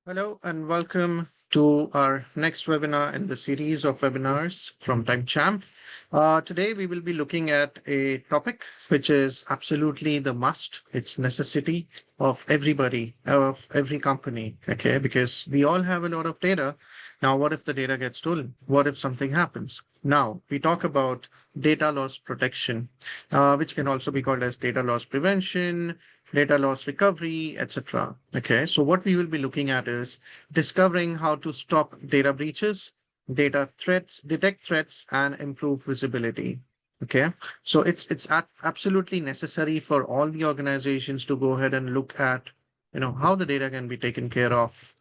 Hello and welcome to our next webinar in the series of webinars from TimeChamp. Today we will be looking at a topic which is absolutely the must. It's necessity of everybody, of every company, okay? Because we all have a lot of data. Now, what if the data gets stolen? What if something happens? Now, we talk about data loss protection, which can also be called as data loss prevention, data loss recovery, etc. Okay, so what we will be looking at is discovering how to stop data breaches, data threats, detect threats, and improve visibility. Okay, so it's absolutely necessary for all the organizations to go ahead and look at, how the data can be taken care of.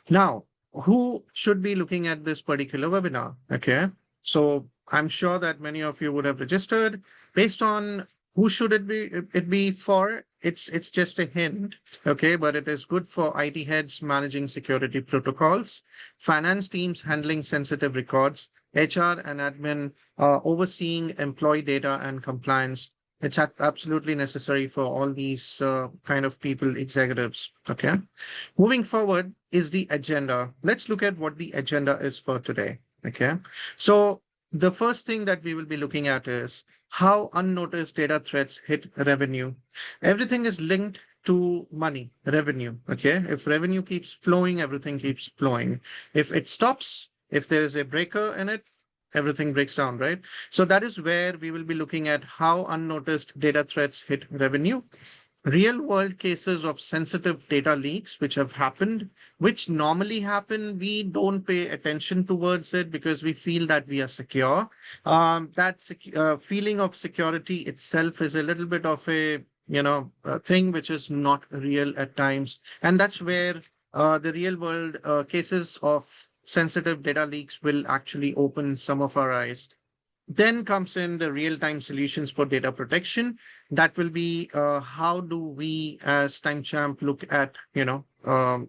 Now, who should be looking at this particular webinar? Okay, so I'm sure that many of you would have registered. Based on who should it be for? It's just a hint, okay, but it is good for IT heads managing security protocols, finance teams handling sensitive records, HR and admin overseeing employee data and compliance. It's absolutely necessary for all these kind of people, executives. Okay. Moving forward is the agenda. Let's look at what the agenda is for today. Okay. So the first thing that we will be looking at is how unnoticed data threats hit revenue. Everything is linked to money, revenue. Okay. If revenue keeps flowing, everything keeps flowing. If it stops, if there is a breaker in it, everything breaks down, right? So that is where we will be looking at how unnoticed data threats hit revenue, real world cases of sensitive data leaks which have happened, which normally happen. We don't pay attention towards it because we feel that we are secure. That feeling of security itself is a little bit of a thing which is not real at times. And that's where the real world cases of sensitive data leaks will actually open some of our eyes. Then comes in the real-time solutions for data protection. That will be how do we as TimeChamp look at,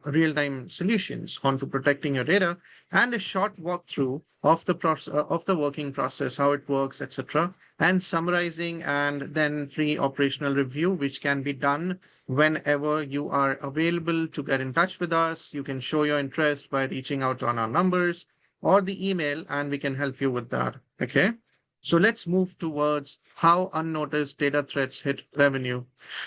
real-time solutions onto protecting your data, and a short walkthrough of the process of the working process, how it works, etc. And summarizing and then free operational review, which can be done whenever you are available to get in touch with us. You can show your interest by reaching out on our numbers or the email, and we can help you with that. Okay. So let's move towards how unnoticed data threats hit revenue.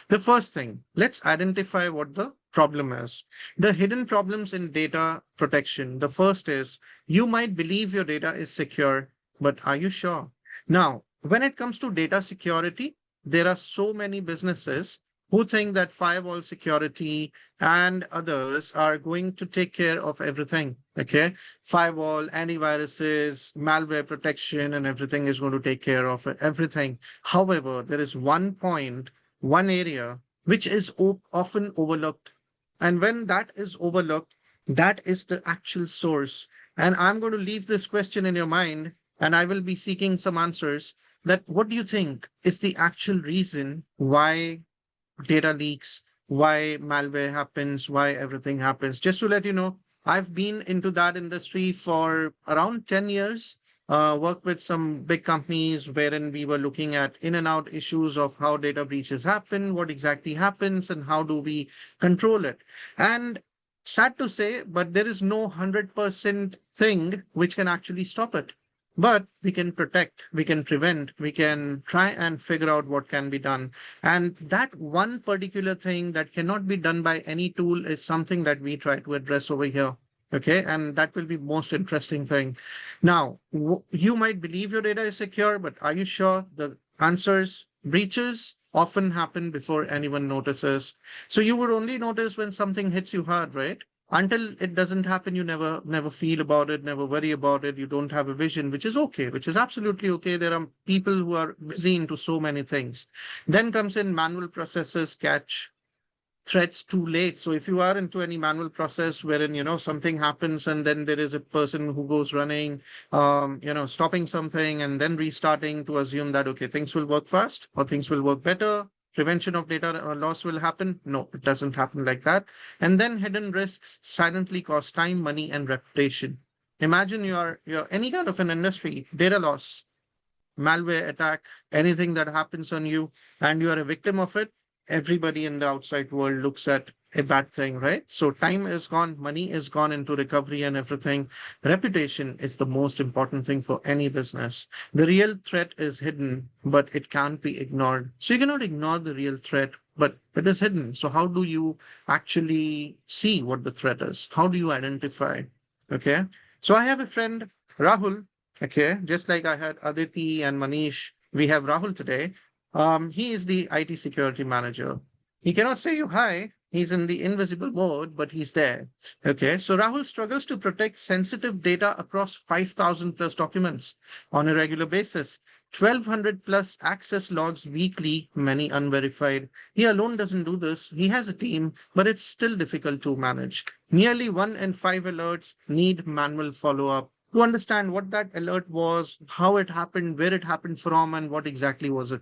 The first thing, let's identify what the problem is. The hidden problems in data protection. The first is you might believe your data is secure, but are you sure? Now, when it comes to data security, there are so many businesses who think that firewall security and others are going to take care of everything. Okay, firewall, antiviruses, malware protection, and everything is going to take care of everything. However, there is one point, one area which is often overlooked. And when that is overlooked, that is the actual source. And I'm going to leave this question in your mind, and I will be seeking some answers. That what do you think is the actual reason why data leaks, why malware happens, why everything happens? Just to let you know, I've been into that industry for around 10 years, worked with some big companies wherein we were looking at in and out issues of how data breaches happen, what exactly happens, and how do we control it. And sad to say, but there is no 100% thing which can actually stop it. But we can protect, we can prevent, we can try and figure out what can be done. And that one particular thing that cannot be done by any tool is something that we try to address over here. Okay, and that will be most interesting thing. Now, you might believe your data is secure, but are you sure? The answers, breaches often happen before anyone notices. So you would only notice when something hits you hard, right? Until it doesn't happen, you never feel about it, never worry about it. You don't have a vision, which is okay, which is absolutely okay. There are people who are busy into so many things. Then comes in manual processes catch threats too late. So if you are into any manual process wherein something happens and then there is a person who goes running, stopping something and then restarting to assume that okay, things will work fast or things will work better, prevention of data loss will happen. No, it doesn't happen like that. And then hidden risks silently cost time, money, and reputation. Imagine you're any kind of an industry, data loss, malware attack, anything that happens on you, and you are a victim of it. Everybody in the outside world looks at a bad thing, right? So time is gone, money is gone into recovery and everything. Reputation is the most important thing for any business. The real threat is hidden, but it can't be ignored. So you cannot ignore the real threat, but it is hidden. So how do you actually see what the threat is? How do you identify? Okay. So I have a friend, Rahul. Okay. Just like I had Aditi and Manish, we have Rahul today. He is the IT security manager. He cannot say you hi. He's in the invisible mode, but he's there. Okay. So Rahul struggles to protect sensitive data across 5,000 plus documents on a regular basis. 1,200 plus access logs weekly, many unverified. He alone doesn't do this. He has a team, but it's still difficult to manage. Nearly 1 in 5 alerts need manual follow up to understand what that alert was, how it happened, where it happened from, and what exactly was it.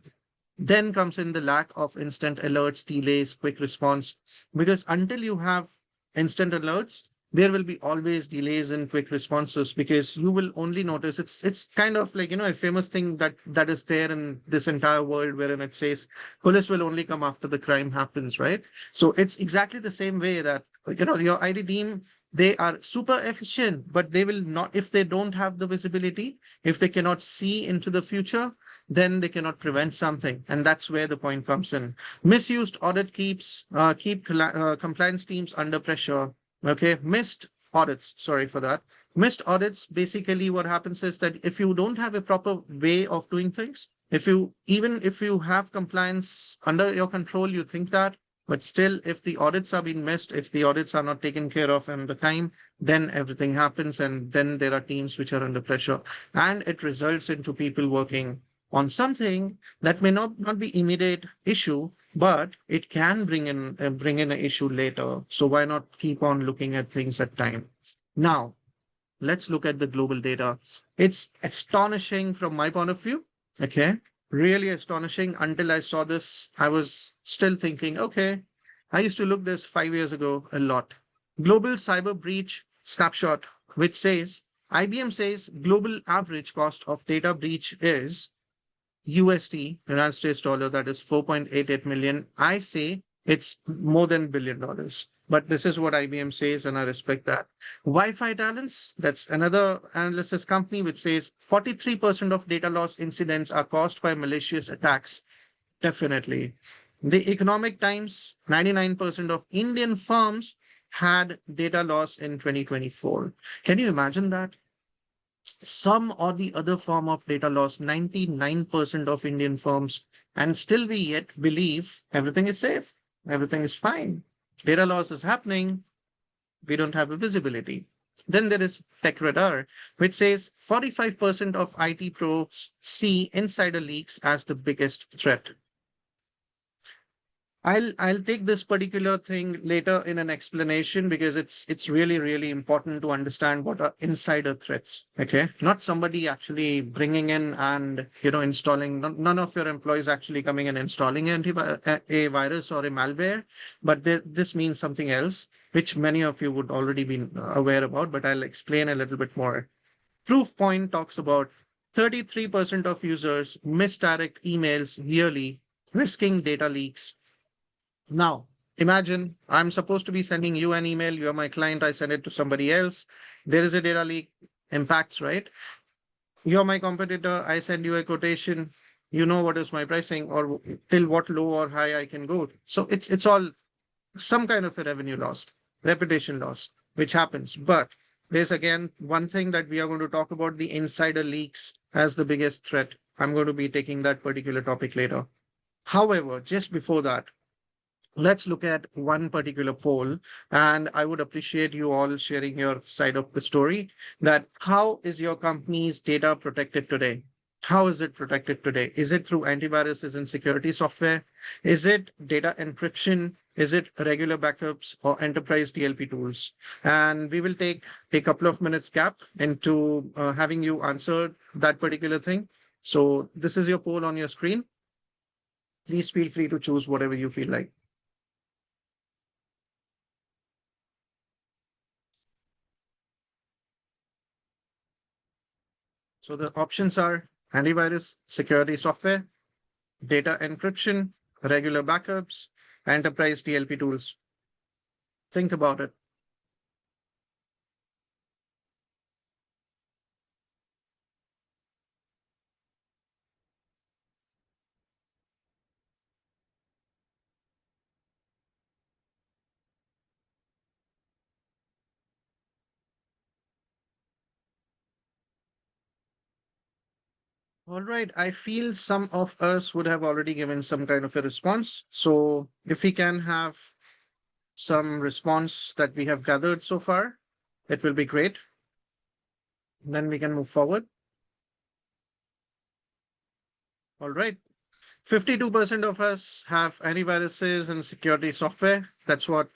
Then comes in the lack of instant alerts, delays, quick response. Because until you have instant alerts, there will be always delays in quick responses because you will only notice it's kind of like a famous thing that is there in this entire world wherein it says police will only come after the crime happens, right? So it's exactly the same way that your ID team, they are super efficient, but they will not if they don't have the visibility, if they cannot see into the future, then they cannot prevent something, and that's where the point comes in. Misused audit keep compliance teams under pressure. Okay, missed audits, sorry for that. Missed audits, basically what happens is that if you don't have a proper way of doing things, even if you have compliance under your control, you think that, but still, if the audits are being missed, if the audits are not taken care of in the time, then everything happens, and then there are teams which are under pressure, and it results into people working on something that may not be immediate issue, but it can bring in an issue later. So why not keep on looking at things at time? Now, let's look at the global data. It's astonishing from my point of view. Okay. Really astonishing. Until I saw this, I was still thinking, okay, I used to look this 5 years ago a lot. Global cyber breach snapshot, which says IBM says global average cost of data breach is USD, United States dollar, that is 4.88 million. I say it's more than $1 billion. But this is what IBM says, and I respect that. Wi-Fi talents, that's another analysis company which says 43% of data loss incidents are caused by malicious attacks. Definitely. The Economic Times, 99% of Indian firms had data loss in 2024. Can you imagine that? Some or the other form of data loss, 99% of Indian firms, and still we yet believe everything is safe, everything is fine. Data loss is happening, we don't have a visibility. Then there is Tech Radar, which says 45% of IT pros see insider leaks as the biggest threat. I'll take this particular thing later in an explanation because it's really important to understand what are insider threats. Okay, not somebody actually bringing in and installing. None of your employees actually coming and installing a virus or a malware, but this means something else, which many of you would already be aware about. But I'll explain a little bit more. Proofpoint talks about 33% of users misdirect emails yearly, risking data leaks. Now, imagine I'm supposed to be sending you an email. You're my client. I send it to somebody else. There is a data leak, impacts, right? You're my competitor. I send you a quotation. You know what is my pricing or till what low or high I can go. So it's all some kind of a revenue loss, reputation loss, which happens. But there's again one thing that we are going to talk about, the insider leaks as the biggest threat. I'm going to be taking that particular topic later. However, just before that, let's look at one particular poll, and I would appreciate you all sharing your side of the story, that how is your company's data protected today? How is it protected today? Is it through antiviruses and security software? Is it data encryption? Is it regular backups or enterprise DLP tools? And we will take a couple of minutes gap into having you answer that particular thing. So this is your poll on your screen. Please feel free to choose whatever you feel like. So the options are antivirus, security software, data encryption, regular backups, enterprise DLP tools. Think about it. All right. I feel some of us would have already given some kind of a response. So if we can have some response that we have gathered so far, it will be great. Then we can move forward. All right. 52% of us have antiviruses and security software. That's what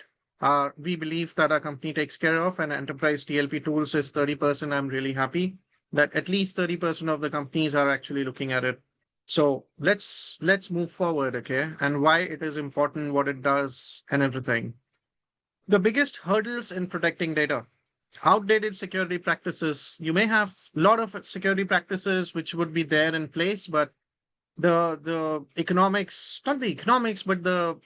we believe that our company takes care of. And enterprise TLP tools is 30%. I'm really happy that at least 30% of the companies are actually looking at it. So let's move forward, okay? And why it is important, what it does, and everything. The biggest hurdles in protecting data. Outdated security practices. You may have a lot of security practices which would be there in place, but the economics, not the economics, but the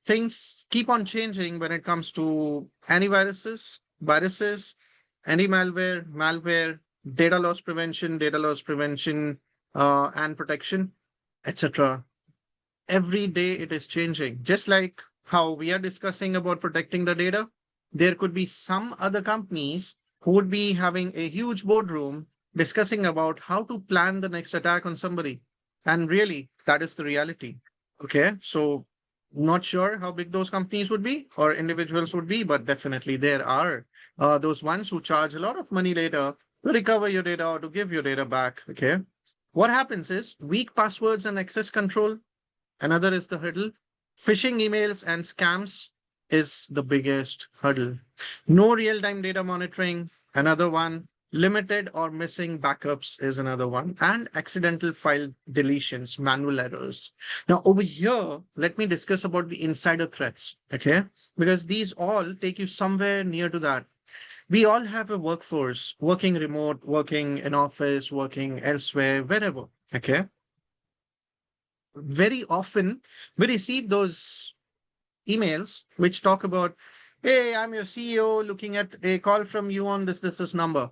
things keep on changing when it comes to antiviruses, viruses, anti-malware, malware, data loss prevention, and protection, etc. Every day it is changing. Just like how we are discussing about protecting the data, there could be some other companies who would be having a huge boardroom discussing about how to plan the next attack on somebody. And really, that is the reality. Okay, so not sure how big those companies would be or individuals would be, but definitely there are those ones who charge a lot of money later to recover your data or to give your data back. Okay, what happens is weak passwords and access control. Another is the hurdle. Phishing emails and scams is the biggest hurdle. No real time data monitoring, another one. Limited or missing backups is another one. And accidental file deletions, manual errors. Now, over here, let me discuss about the insider threats, okay? Because these all take you somewhere near to that. We all have a workforce, working remote, working in office, working elsewhere, wherever, okay? Very often we receive those emails which talk about, hey, I'm your CEO looking at a call from you on this number.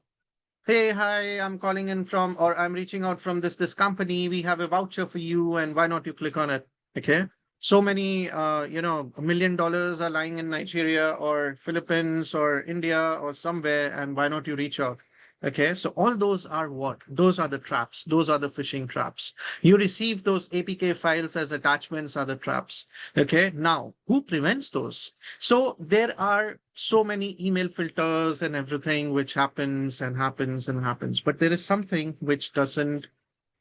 Hey, hi, I'm calling in from, or I'm reaching out from this company. We have a voucher for you, and why not you click on it? Okay. So many, $1 million are lying in Nigeria or Philippines or India or somewhere, and why not you reach out? Okay, so all those are what? Those are the traps. Those are the phishing traps. You receive those APK files as attachments are the traps. Okay, now who prevents those? So there are so many email filters and everything which happens and happens and happens, but there is something which doesn't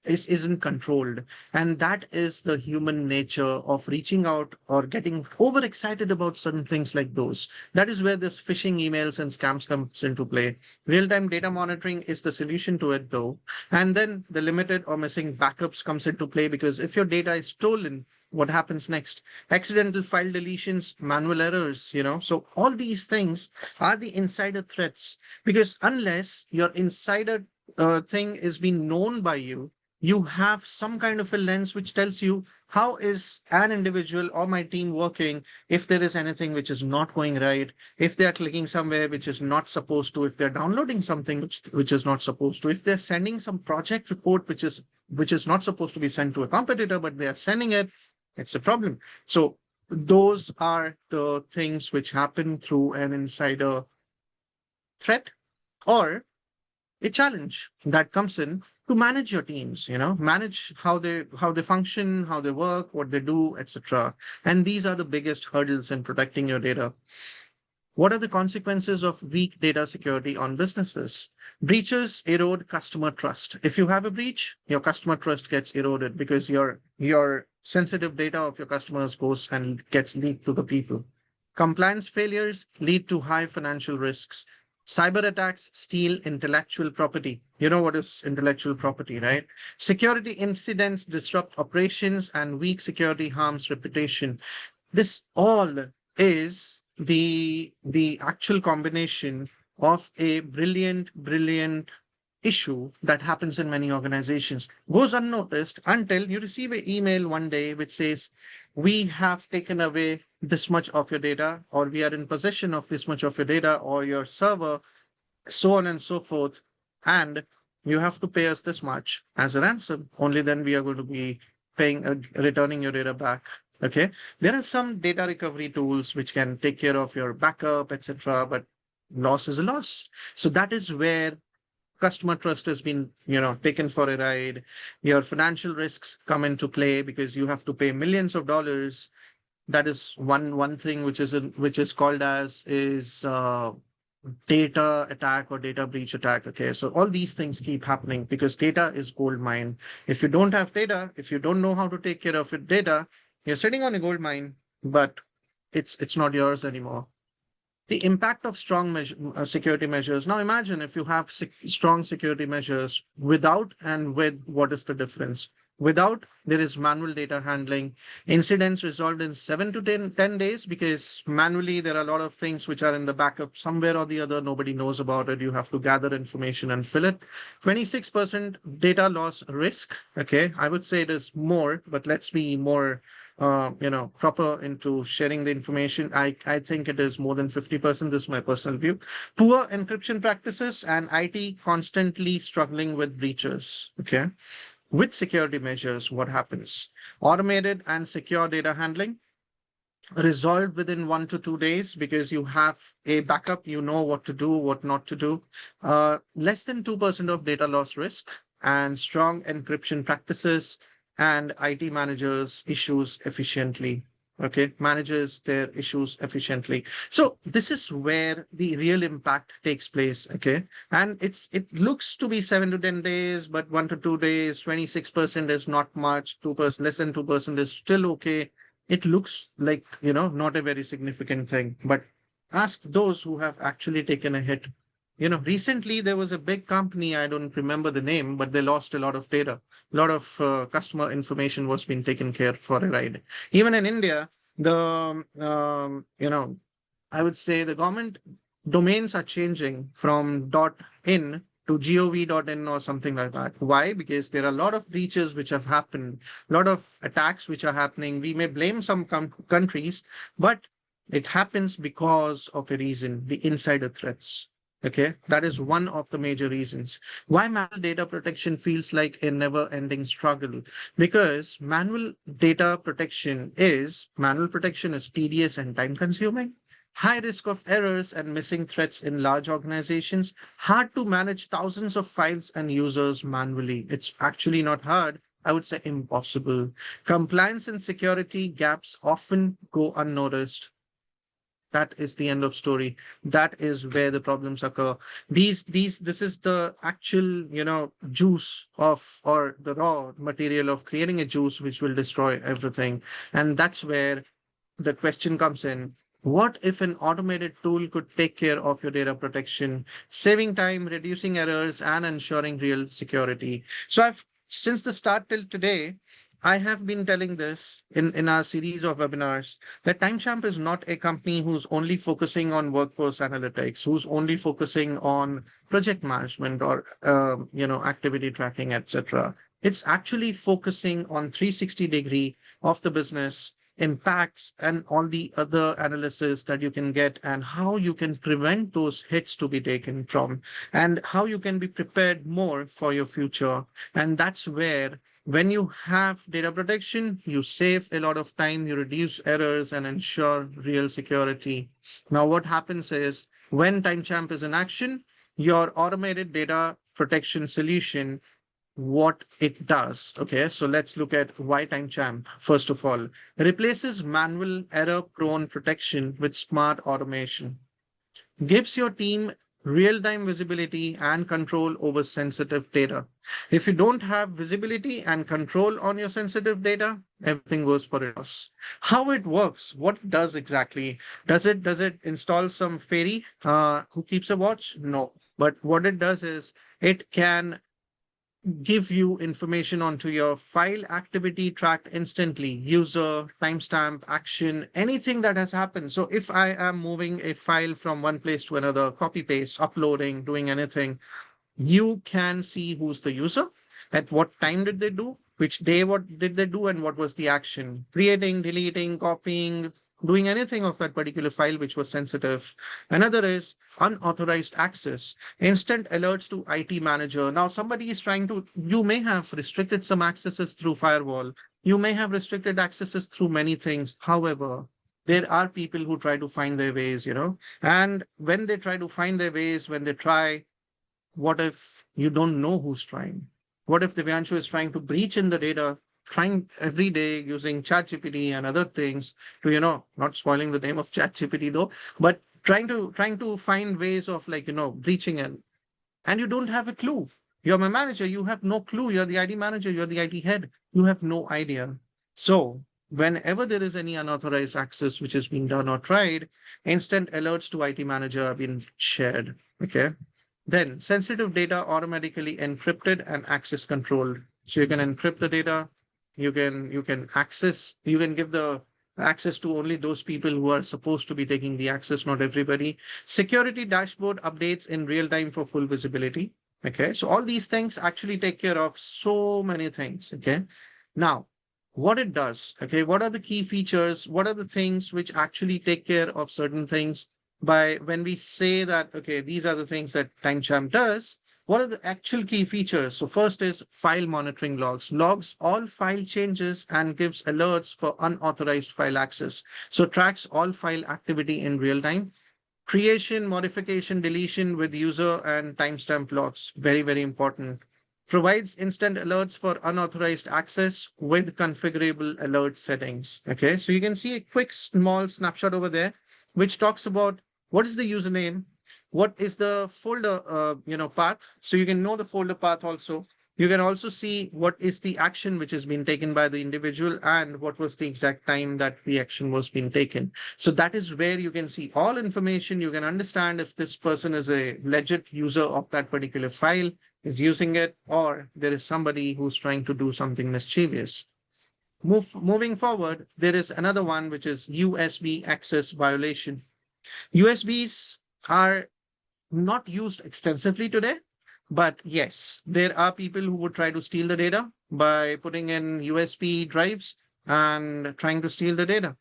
isn't controlled, and that is the human nature of reaching out or getting overexcited about certain things like those. That is where this phishing emails and scams comes into play. Real-time data monitoring is the solution to it though, and then the limited or missing backups comes into play, because if your data is stolen, what happens next? Accidental file deletions, manual errors, so all these things are the insider threats, because unless your insider thing is being known by you, you have some kind of a lens which tells you how is an individual or my team working, if there is anything which is not going right, if they are clicking somewhere which is not supposed to, if they're downloading something which is not supposed to, if they're sending some project report which is not supposed to be sent to a competitor but they are sending it, it's a problem. So those are the things which happen through an insider threat or a challenge that comes in to manage your teams, manage how they function, how they work, what they do, etc. And these are the biggest hurdles in protecting your data. What are the consequences of weak data security on businesses? Breaches erode customer trust. If you have a breach, your customer trust gets eroded because your sensitive data of your customers goes and gets leaked to the people. Compliance failures lead to high financial risks. Cyber attacks steal intellectual property. You know what is intellectual property, right? Security incidents disrupt operations, and weak security harms reputation. This all is the actual combination of a brilliant issue that happens in many organizations, goes unnoticed until you receive an email one day which says, we have taken away this much of your data, or we are in possession of this much of your data or your server, so on and so forth. And you have to pay us this much as a ransom. Only then we are going to be paying, returning your data back. Okay. There are some data recovery tools which can take care of your backup, etc. But loss is a loss. So that is where customer trust has been, taken for a ride. Your financial risks come into play because you have to pay millions of dollars. That is one thing which is called as is data attack or data breach attack. Okay, so all these things keep happening because data is gold mine. If you don't have data, if you don't know how to take care of your data, you're sitting on a gold mine, but it's not yours anymore. The impact of strong security measures. Now imagine if you have strong security measures without and with, what is the difference? Without, there is manual data handling, incidents resolved in 7 to 10 days, because manually there are a lot of things which are in the backup somewhere or the other. Nobody knows about it. You have to gather information and fill it. 26% data loss risk. Okay, I would say it is more, but let's be more proper into sharing the information. I think it is more than 50%. This is my personal view. Poor encryption practices and IT constantly struggling with breaches. Okay. With security measures, what happens? Automated and secure data handling resolved within 1 to 2 days because you have a backup, you know what to do, what not to do. Less than 2% of data loss risk, and strong encryption practices, and IT managers issues efficiently. Okay, manages their issues efficiently. So this is where the real impact takes place. Okay, and it looks to be 7 to 10 days, but 1 to 2 days, 26% is not much. 2%, less than 2% is still okay. It looks like, not a very significant thing, but ask those who have actually taken a hit. Recently there was a big company, I don't remember the name, but they lost a lot of data. A lot of customer information was being taken care for a ride. Even in India, I would say the government domains are changing from .in to gov.in or something like that. Why? Because there are a lot of breaches which have happened, a lot of attacks which are happening. We may blame some countries, but it happens because of a reason, the insider threats. Okay, that is one of the major reasons why manual data protection feels like a never ending struggle. Because manual protection is tedious and time consuming, high risk of errors and missing threats in large organizations, hard to manage thousands of files and users manually. It's actually not hard. I would say impossible. Compliance and security gaps often go unnoticed. That is the end of story. That is where the problems occur. This is the actual, juice of, or the raw material of creating a juice which will destroy everything. And that's where the question comes in. What if an automated tool could take care of your data protection, saving time, reducing errors, and ensuring real security? So since the start till today, I have been telling this in our series of webinars that TimeChamp is not a company who's only focusing on workforce analytics, who's only focusing on project management or activity tracking, etc. It's actually focusing on 360-degree of the business impacts and all the other analysis that you can get, and how you can prevent those hits to be taken from, and how you can be prepared more for your future. And that's where, when you have data protection, you save a lot of time, you reduce errors, and ensure real security. Now, what happens is when TimeChamp is in action, your automated data protection solution, what it does. Okay, so let's look at why TimeChamp. First of all, replaces manual error prone protection with smart automation, gives your team real-time visibility and control over sensitive data. If you don't have visibility and control on your sensitive data, everything goes for a loss. How it works, what it does exactly? Does it install some fairy who keeps a watch? No. But what it does is it can give you information onto your file activity tracked instantly, user, timestamp, action, anything that has happened. So if I am moving a file from one place to another, copy paste, uploading, doing anything, you can see who's the user, at what time did they do, which day what did they do, and what was the action, creating, deleting, copying, doing anything of that particular file which was sensitive. Another is unauthorized access, instant alerts to IT manager. Now, somebody is trying to, you may have restricted some accesses through firewall. You may have restricted accesses through many things. However, there are people who try to find their ways, and when they try to find their ways, when they try, what if you don't know who's trying? What if Divyanshu is trying to breach in the data, trying every day using ChatGPT and other things to, not spoiling the name of ChatGPT though, but trying to find ways of like, breaching in, and you don't have a clue. You're my manager, you have no clue. You're the ID manager, you're the IT head, you have no idea. So whenever there is any unauthorized access which is being done or tried, instant alerts to IT manager are being shared. Okay. Then sensitive data automatically encrypted and access controlled. So you can encrypt the data, you can give the access to only those people who are supposed to be taking the access, not everybody. Security dashboard updates in real time for full visibility. Okay, so all these things actually take care of so many things. Okay, now what it does, okay, what are the key features? What are the things which actually take care of certain things? By when we say that, okay, these are the things that timestamp does, what are the actual key features? So first is file monitoring logs. Logs all file changes and gives alerts for unauthorized file access. So tracks all file activity in real time. Creation, modification, deletion with user and timestamp logs. Very, very important. Provides instant alerts for unauthorized access with configurable alert settings. Okay, so you can see a quick small snapshot over there, which talks about what is the username, what is the folder, path. So you can know the folder path also. You can also see what is the action which has been taken by the individual and what was the exact time that the action was being taken. So that is where you can see all information. You can understand if this person is a legit user of that particular file, is using it, or there is somebody who's trying to do something mischievous. Moving forward, there is another one, which is USB access violation. USBs are not used extensively today, but yes, there are people who would try to steal the data by putting in USB drives and trying to steal the data.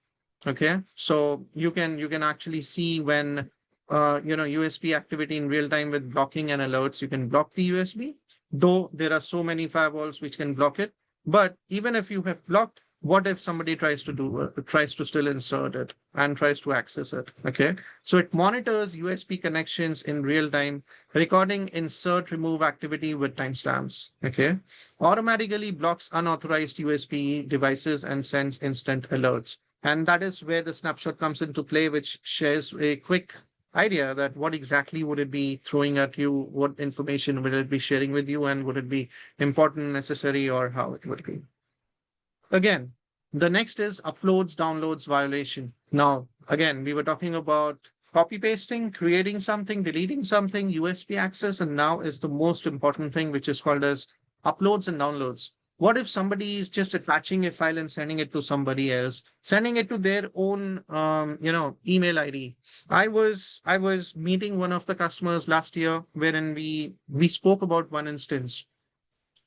Okay, so you can actually see when USB activity in real time with blocking and alerts. You can block the USB, though there are so many firewalls which can block it. But even if you have blocked, what if somebody tries to still insert it and tries to access it? Okay, so it monitors USB connections in real time, recording insert remove activity with timestamps. Okay, automatically blocks unauthorized USB devices and sends instant alerts. And that is where the snapshot comes into play, which shares a quick idea that what exactly would it be throwing at you, what information will it be sharing with you, and would it be important, necessary, or how it would be. Again, the next is uploads, downloads violation. Now, again, we were talking about copy pasting, creating something, deleting something, USB access, and now is the most important thing, which is called as uploads and downloads. What if somebody is just attaching a file and sending it to somebody else, sending it to their own, email ID? I was meeting one of the customers last year, wherein we spoke about one instance.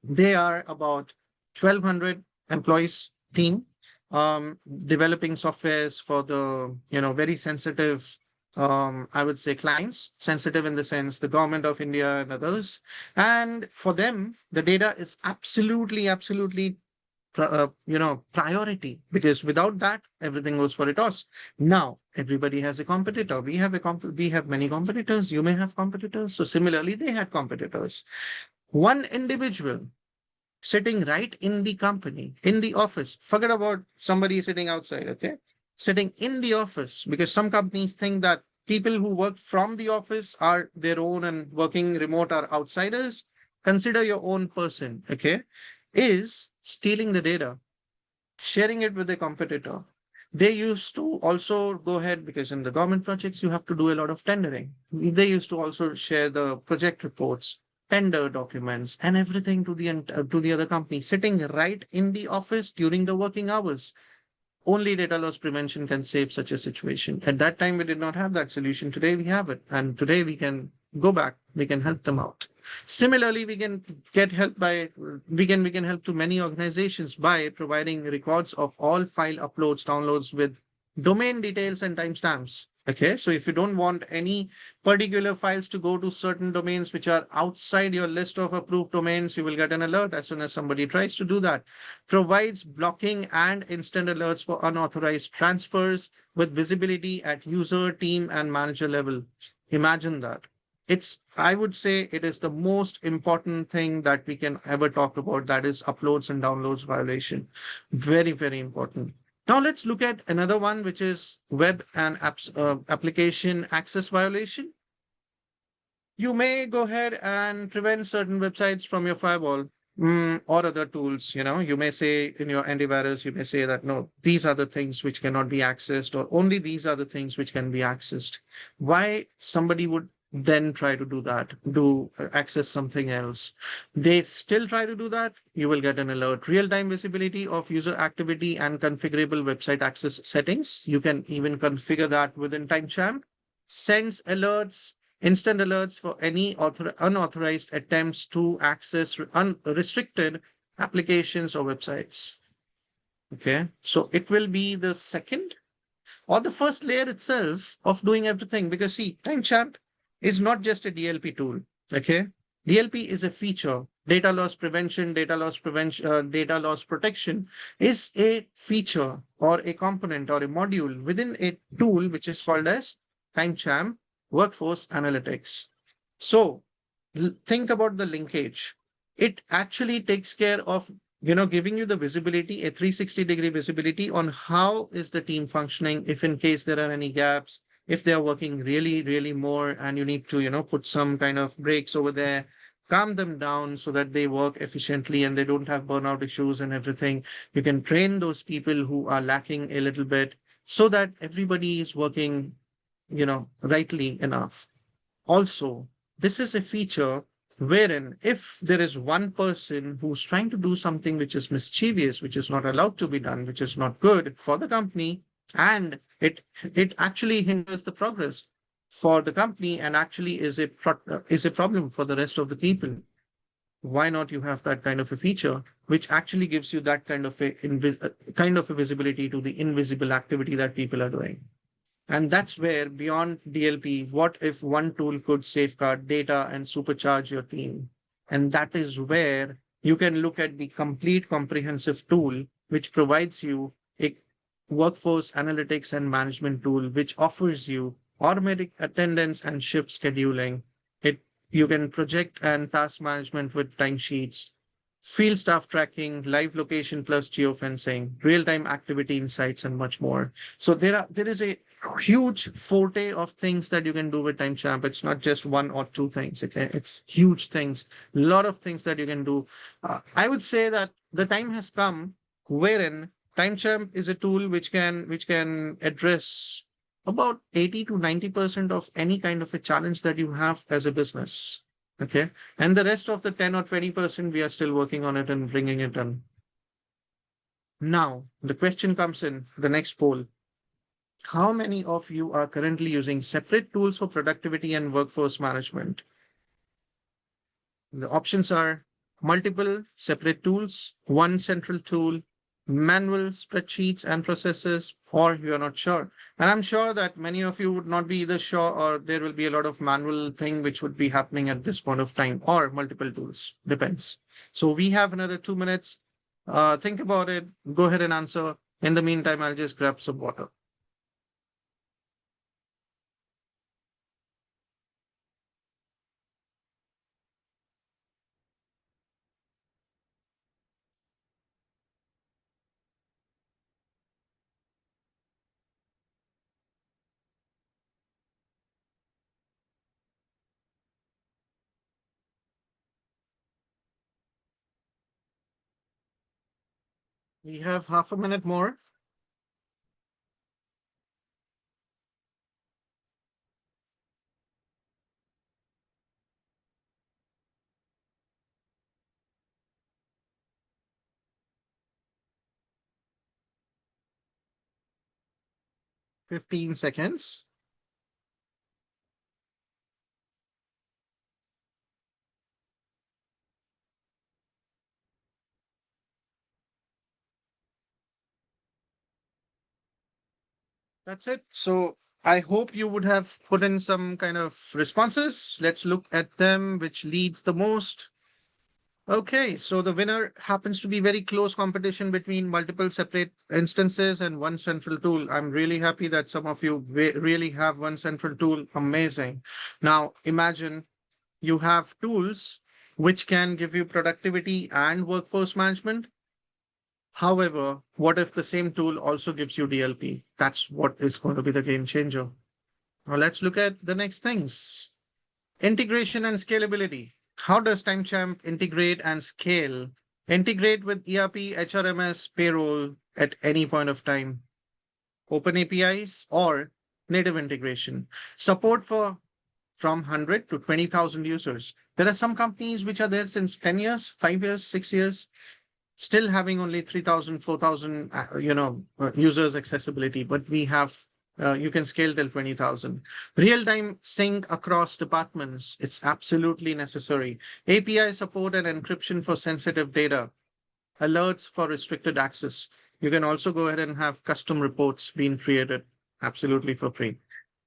They are about 1,200 employees team, developing softwares for the very sensitive, I would say, clients, sensitive in the sense the government of India and others. And for them, the data is absolutely priority, because without that, everything goes for a toss. Now, everybody has a competitor. We have many competitors. You may have competitors. So similarly, they had competitors. One individual sitting right in the company, in the office, forget about somebody sitting outside, okay? Sitting in the office, because some companies think that people who work from the office are their own and working remote are outsiders. Consider your own person, okay? Is stealing the data, sharing it with a competitor. They used to also go ahead, because in the government projects, you have to do a lot of tendering. They used to also share the project reports, tender documents, and everything to the other company, sitting right in the office during the working hours. Only data loss prevention can save such a situation. At that time, we did not have that solution. Today, we have it. And today, we can go back. We can help them out. Similarly, we can get help by, we can help to many organizations by providing records of all file uploads, downloads with domain details and timestamps. Okay, so if you don't want any particular files to go to certain domains which are outside your list of approved domains, you will get an alert as soon as somebody tries to do that. Provides blocking and instant alerts for unauthorized transfers with visibility at user, team, and manager level. Imagine that. I would say it is the most important thing that we can ever talk about. That is uploads and downloads violation. Very, very important. Now let's look at another one, which is web and application access violation. You may go ahead and prevent certain websites from your firewall, or other tools. You may say in your antivirus, you may say that no, these are the things which cannot be accessed, or only these are the things which can be accessed. Why somebody would then try to do that, access something else? They still try to do that. You will get an alert. Real-time visibility of user activity and configurable website access settings. You can even configure that within TimeChamp. Sends alerts, instant alerts for any unauthorized attempts to access unrestricted applications or websites. Okay, so it will be the second or the first layer itself of doing everything, because see, timestamp is not just a DLP tool. Okay, DLP is a feature. Data loss protection is a feature or a component or a module within a tool which is called as timestamp workforce analytics. So think about the linkage. It actually takes care of giving you the visibility, a 360-degree visibility on how is the team functioning, if in case there are any gaps, if they are working really, really more and you need to, put some kind of breaks over there, calm them down so that they work efficiently and they don't have burnout issues and everything. You can train those people who are lacking a little bit so that everybody is working, rightly enough. Also, this is a feature wherein if there is one person who's trying to do something which is mischievous, which is not allowed to be done, which is not good for the company, and it actually hinders the progress for the company and actually is a problem for the rest of the people. Why not you have that kind of a feature which actually gives you that kind of a visibility to the invisible activity that people are doing? And that's where, beyond DLP, what if one tool could safeguard data and supercharge your team? And that is where you can look at the complete comprehensive tool, which provides you a workforce analytics and management tool, which offers you automatic attendance and shift scheduling. You can project and task management with timesheets, field staff tracking, live location plus geofencing, real-time activity insights, and much more. So there is a huge forte of things that you can do with timestamp. It's not just one or two things. Okay, it's huge things, a lot of things that you can do. I would say that the time has come wherein timestamp is a tool which can address about 80 to 90% of any kind of a challenge that you have as a business. Okay, and the rest of the 10 or 20%, we are still working on it and bringing it done. Now, the question comes in the next poll. How many of you are currently using separate tools for productivity and workforce management? The options are multiple separate tools, one central tool, manual spreadsheets and processes, or you are not sure. And I'm sure that many of you would not be either sure, or there will be a lot of manual thing which would be happening at this point of time, or multiple tools. Depends. So we have another 2 minutes. Think about it. Go ahead and answer. In the meantime, I'll just grab some water. We have half a minute more. 15 seconds. That's it. So I hope you would have put in some kind of responses. Let's look at them, which leads the most. Okay, so the winner happens to be very close competition between multiple separate instances and one central tool. I'm really happy that some of you really have one central tool. Amazing. Now imagine you have tools which can give you productivity and workforce management. However, what if the same tool also gives you DLP? That's what is going to be the game changer. Now let's look at the next things. Integration and scalability. How does TimeChamp integrate and scale? Integrate with ERP, HRMS, payroll at any point of time. Open APIs or native integration. Support for from 100 to 20,000 users. There are some companies which are there since 10 years, 5 years, 6 years, still having only 3,000, 4,000, users accessibility, but we have, you can scale till 20,000. Real-time sync across departments, it's absolutely necessary. API support and encryption for sensitive data, alerts for restricted access. You can also go ahead and have custom reports being created absolutely for free.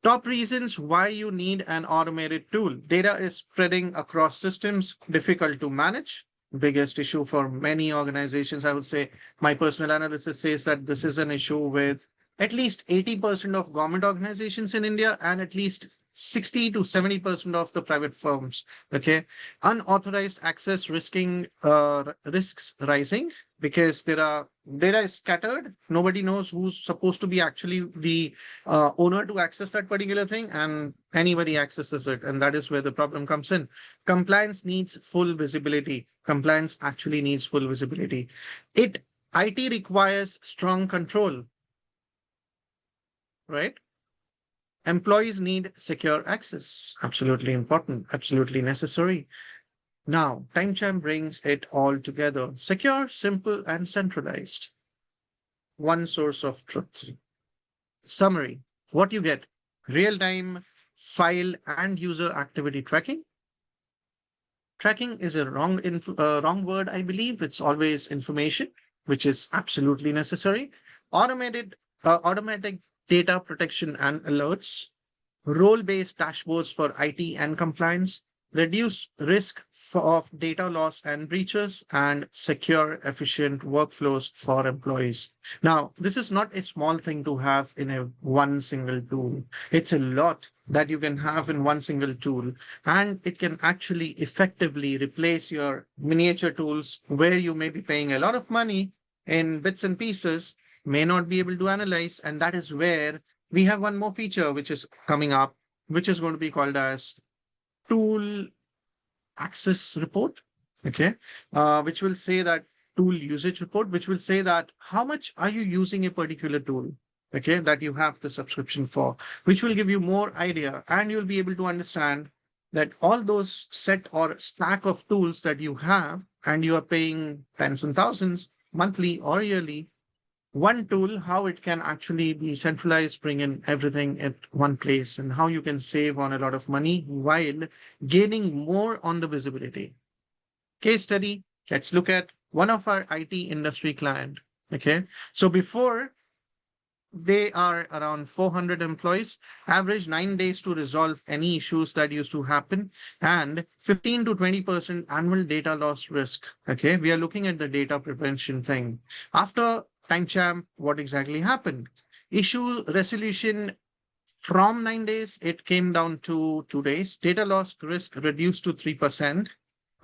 Top reasons why you need an automated tool. Data is spreading across systems, difficult to manage. Biggest issue for many organizations, I would say, my personal analysis says that this is an issue with at least 80% of government organizations in India and at least 60 to 70% of the private firms. Okay. Unauthorized access risks rising because there are data is scattered. Nobody knows who's supposed to be actually the owner to access that particular thing, and anybody accesses it. And that is where the problem comes in. Compliance needs full visibility. Compliance actually needs full visibility. IT requires strong control, right? Employees need secure access. Absolutely important, absolutely necessary. Now, TimeChamp brings it all together. Secure, simple, and centralized. One source of truth. Summary. What you get? Real-time file and user activity tracking. Tracking is a wrong word, I believe. It's always information, which is absolutely necessary. Automatic data protection and alerts, role-based dashboards for IT and compliance, reduce risk of data loss and breaches, and secure, efficient workflows for employees. Now, this is not a small thing to have in a one single tool. It's a lot that you can have in one single tool, and it can actually effectively replace your miniature tools where you may be paying a lot of money in bits and pieces, may not be able to analyze, and that is where we have one more feature which is coming up, which is going to be called as tool access report. Okay. Which will say that tool usage report, which will say that how much are you using a particular tool, okay, that you have the subscription for, which will give you more idea, and you'll be able to understand that all those set or stack of tools that you have and you are paying tens and thousands monthly or yearly, one tool, how it can actually be centralized, bring in everything at one place, and how you can save on a lot of money while gaining more on the visibility. Case study, let's look at one of our IT industry client. Okay. So before, they are around 400 employees, average 9 days to resolve any issues that used to happen, and 15 to 20% annual data loss risk. Okay, we are looking at the data prevention thing. After TimeChamp, what exactly happened? Issue resolution from 9 days, it came down to 2 days. Data loss risk reduced to 3%.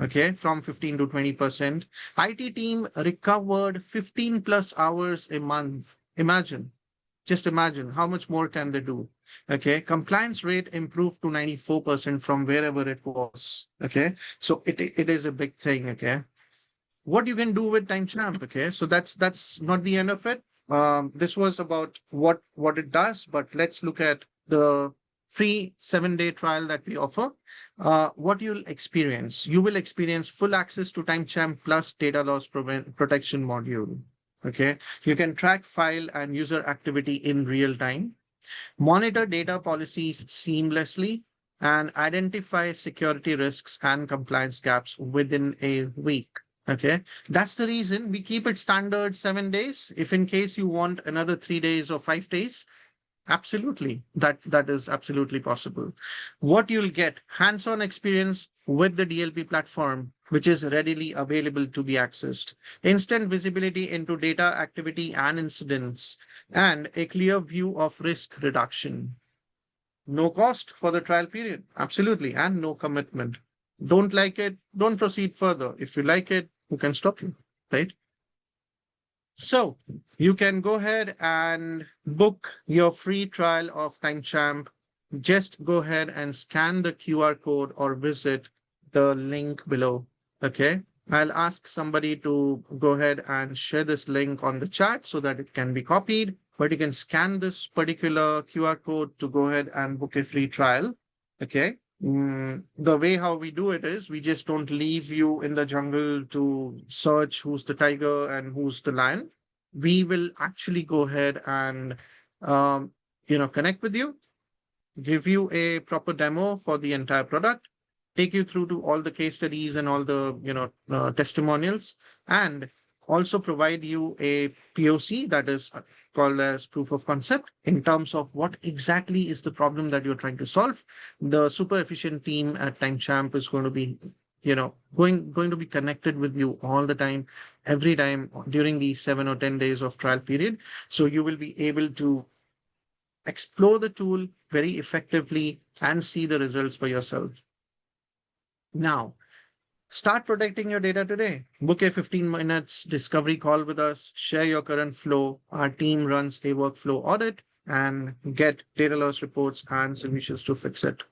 Okay, from 15 to 20%. IT team recovered 15 plus hours a month. Just imagine how much more can they do. Okay, compliance rate improved to 94% from wherever it was. Okay, so it is a big thing. Okay, what you can do with TimeChamp. Okay, so that's not the end of it. This was about what it does, but let's look at the free 7-day trial that we offer. What you'll experience, you will experience full access to TimeChamp plus data loss protection module. Okay, you can track file and user activity in real time, monitor data policies seamlessly, and identify security risks and compliance gaps within a week. Okay, that's the reason we keep it standard 7 days. If in case you want another 3 days or 5 days, Absolutely. That is absolutely possible. What you'll get hands-on experience with the DLP platform, which is readily available to be accessed, instant visibility into data activity and incidents, and a clear view of risk reduction. No cost for the trial period. Absolutely. And no commitment. Don't like it, don't proceed further. If you like it, you can stop you, right? So you can go ahead and book your free trial of TimeChamp. Just go ahead and scan the QR code or visit the link below. Okay. I'll ask somebody to go ahead and share this link on the chat so that it can be copied. But you can scan this particular QR code to go ahead and book a free trial. Okay. The way how we do it is we just don't leave you in the jungle to search who's the tiger and who's the lion. We will actually go ahead and um, connect with you, give you a proper demo for the entire product, take you through to all the case studies and all the testimonials, and also provide you a POC, that is called as proof of concept, in terms of what exactly is the problem that you're trying to solve. The super efficient team at TimeChamp is going to be going to be connected with you all the time, every time during these 7 or 10 days of trial period. So you will be able to explore the tool very effectively and see the results for yourself. Now, start protecting your data today. Book a 15 minutes discovery call with us, share your current flow. Our team runs a workflow audit and get data loss reports and solutions to fix it.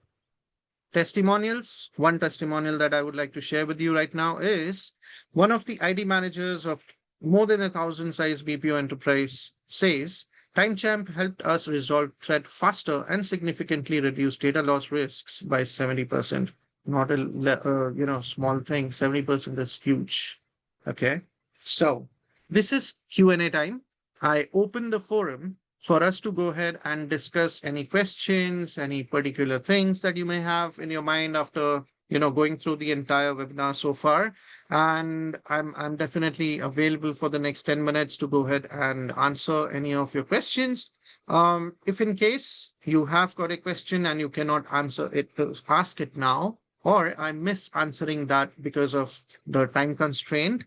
Testimonials. One testimonial that I would like to share with you right now is one of the ID managers of more than 1,000 size BPO enterprise says, TimeChamp helped us resolve threat faster and significantly reduce data loss risks by 70%. Not a small thing. 70% is huge. Okay. So this is Q&A time. I open the forum for us to go ahead and discuss any questions, any particular things that you may have in your mind after going through the entire webinar so far. And I'm definitely available for the next 10 minutes to go ahead and answer any of your questions. If in case you have got a question and you cannot answer it, ask it now, or I miss answering that because of the time constraint,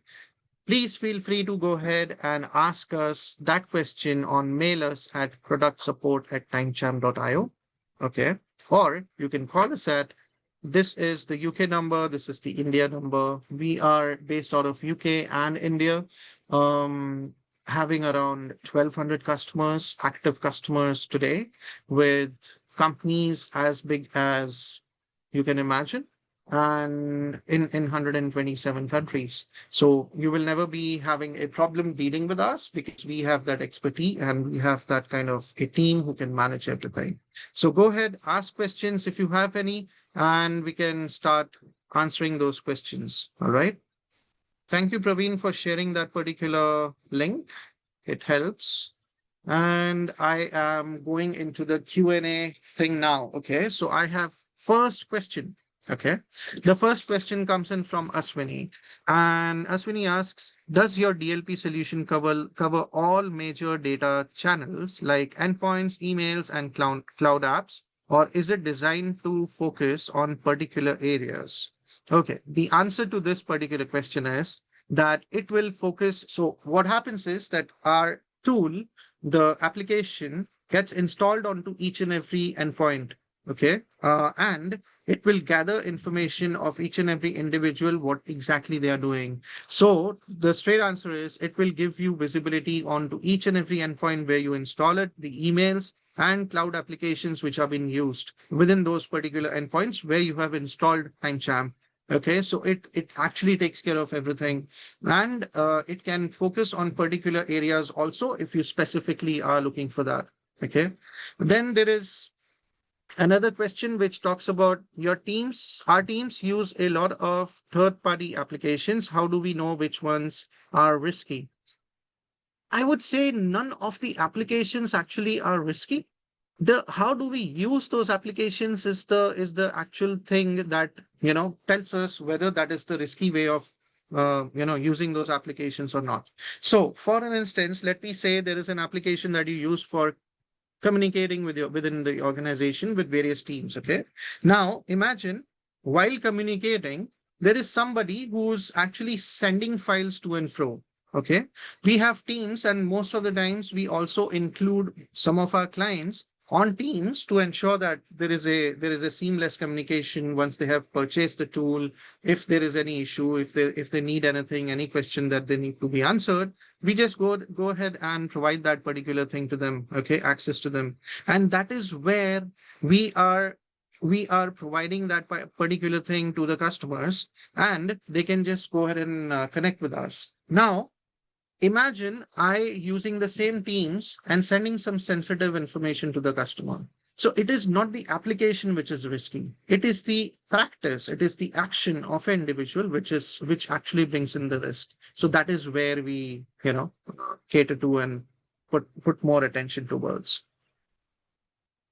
please feel free to go ahead and ask us that question on mail us at productsupport@timechamp.io. Okay. Or you can call us at, this is the UK number, this is the India number. We are based out of UK and India, having around 1,200 customers, active customers today, with companies as big as you can imagine, and in 127 countries. So you will never be having a problem dealing with us because we have that expertise and we have that kind of a team who can manage everything. So go ahead, ask questions if you have any, and we can start answering those questions. All right. Thank you, Praveen, for sharing that particular link. It helps. And I am going into the Q&A thing now. Okay. So I have first question. Okay. The first question comes in from Aswini. And Aswini asks, does your DLP solution cover all major data channels like endpoints, emails, and cloud apps? Or is it designed to focus on particular areas? Okay. The answer to this particular question is that it will focus. So what happens is that our tool, the application, gets installed onto each and every endpoint. Okay. And it will gather information of each and every individual, what exactly they are doing. So the straight answer is it will give you visibility onto each and every endpoint where you install it, the emails and cloud applications which are being used within those particular endpoints where you have installed TimeChamp. Okay, so it actually takes care of everything, and it can focus on particular areas also if you specifically are looking for that. Okay, then there is another question which talks about your teams. Our teams use a lot of third-party applications. How do we know which ones are risky? I would say none of the applications actually are risky. The how do we use those applications is the actual thing that tells us whether that is the risky way of using those applications or not. So for an instance, let me say there is an application that you use for communicating with within the organization with various teams. Okay. Now imagine while communicating, there is somebody who's actually sending files to and fro. Okay. We have teams, and most of the times we also include some of our clients on teams to ensure that there is a seamless communication once they have purchased the tool. If there is any issue, if they need anything, any question that they need to be answered, we just go ahead and provide that particular thing to them. Okay, access to them. And that is where we are we are providing that particular thing to the customers, and they can just go ahead and connect with us. Now imagine I using the same teams and sending some sensitive information to the customer. So it is not the application which is risky. It is the practice, it is the action of an individual which actually brings in the risk. So that is where we, cater to and put more attention towards.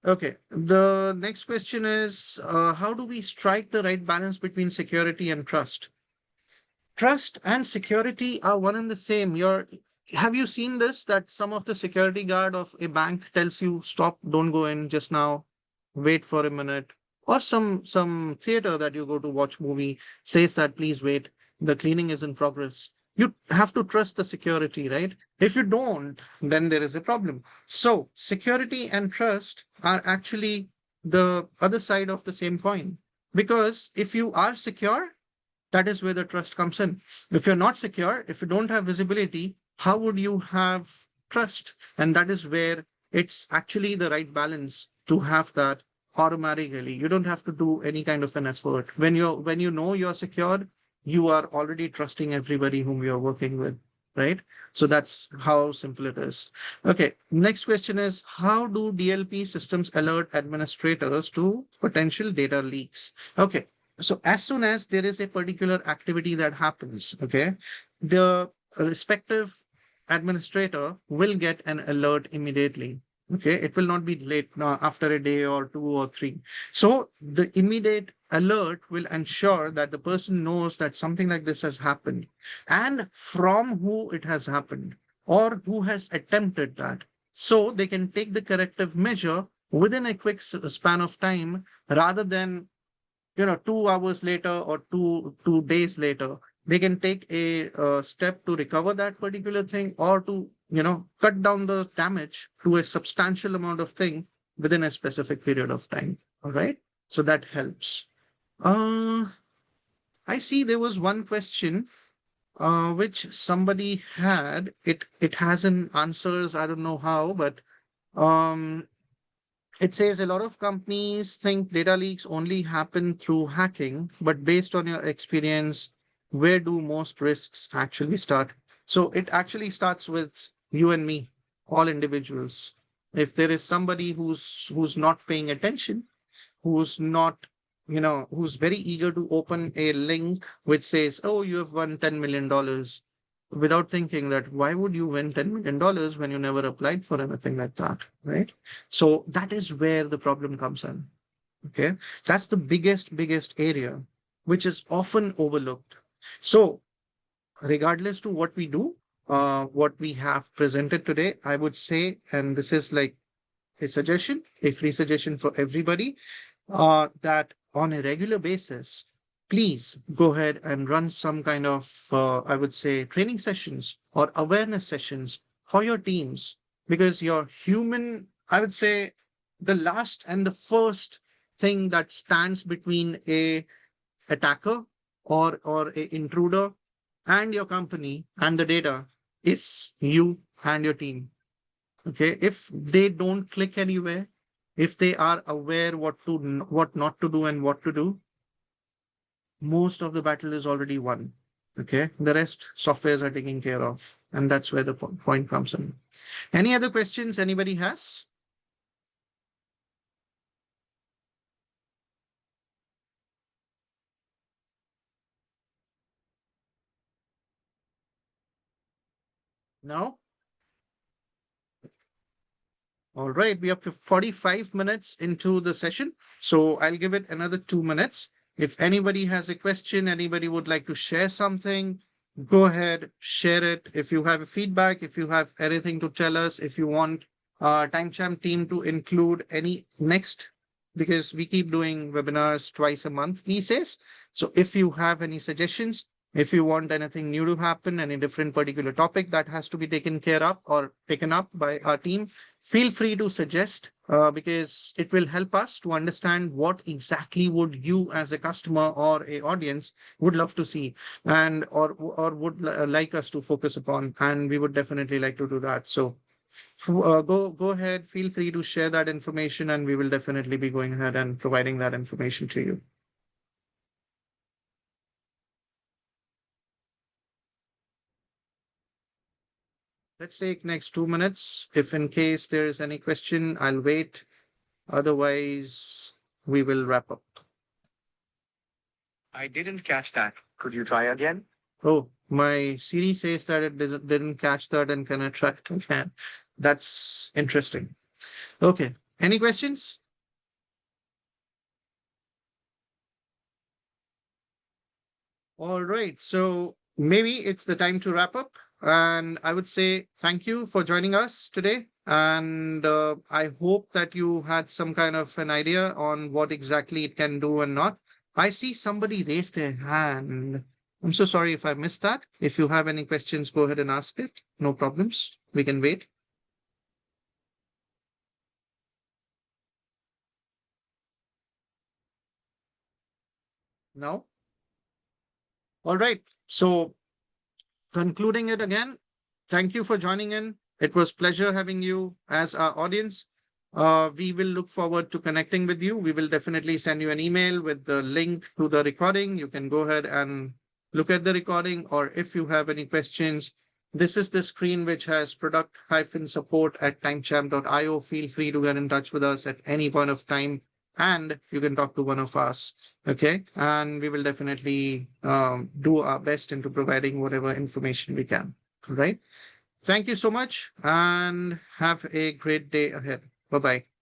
Okay. The next question is, how do we strike the right balance between security and trust? Trust and security are one and the same. Have you seen this? That some of the security guard of a bank tells you, stop, don't go in just now, wait for a minute. Or some theater that you go to watch movie says that please wait, the cleaning is in progress. You have to trust the security, right? If you don't, then there is a problem. So security and trust are actually the other side of the same coin. Because if you are secure, that is where the trust comes in. If you're not secure, if you don't have visibility, how would you have trust? And that is where it's actually the right balance to have that automatically. You don't have to do any kind of an effort. When you know you're secured, you are already trusting everybody whom you're working with, right? So that's how simple it is. Okay, next question is, how do DLP systems alert administrators to potential data leaks? Okay, so as soon as there is a particular activity that happens, okay, the respective administrator will get an alert immediately. Okay, it will not be late after a day or two or three. So the immediate alert will ensure that the person knows that something like this has happened and from who it has happened or who has attempted that. So they can take the corrective measure within a quick span of time rather than 2 hours later or two days later. They can take a step to recover that particular thing or to cut down the damage to a substantial amount of thing within a specific period of time. All right, so that helps. uh I see there was one question which somebody had. It has an answers, I don't know how, but um it says a lot of companies think data leaks only happen through hacking, but based on your experience, where do most risks actually start? So it actually starts with you and me, all individuals. If there is somebody who's not paying attention, who's not, who's very eager to open a link which says, oh, you have won $10 million, without thinking that why would you win $10 million when you never applied for anything like that, right? So that is where the problem comes in. Okay, that's the biggest area which is often overlooked. So regardless to what we do, what we have presented today, I would say, and this is like a suggestion, a free suggestion for everybody, that on a regular basis, please go ahead and run some kind of, I would say, training sessions or awareness sessions for your teams, because your human, I would say, the last and the first thing that stands between a attacker or a intruder and your company and the data is you and your team. Okay, if they don't click anywhere, if they are aware what not to do and what to do, most of the battle is already won. Okay, the rest softwares are taking care of, and that's where the point comes in. Any other questions anybody has? No. All right, we are 45 minutes into the session, so I'll give it another 2 minutes. If anybody has a question, anybody would like to share something, go ahead, share it. If you have feedback, if you have anything to tell us, if you want TimeChamp team to include any next, because we keep doing webinars twice a month these days. So if you have any suggestions, if you want anything new to happen, any different particular topic that has to be taken care of or taken up by our team, feel free to suggest, because it will help us to understand what exactly would you as a customer or a audience would love to see, and or would like us to focus upon, and we would definitely like to do that. So go ahead, feel free to share that information, and we will definitely be going ahead and providing that information to you. Let's take next 2 minutes. If in case there is any question, I'll wait. Otherwise, we will wrap up. I didn't catch that. Could you try again? Oh, my Siri says that it didn't catch that and can I try it again? That's interesting. Okay. Any questions? All right. So maybe it's the time to wrap up. And I would say thank you for joining us today. And I hope that you had some kind of an idea on what exactly it can do and not. I see somebody raise their hand. I'm so sorry if I missed that. If you have any questions, go ahead and ask it. No problems. We can wait. No? All right. So concluding it again, thank you for joining in. It was pleasure having you as our audience. We will look forward to connecting with you. We will definitely send you an email with the link to the recording. You can go ahead and look at the recording, or if you have any questions, this is the screen which has product-support at timechamp.io. Feel free to get in touch with us at any point of time, and you can talk to one of us. Okay. And we will definitely do our best into providing whatever information we can. Right. Thank you so much and have a great day ahead. Bye bye.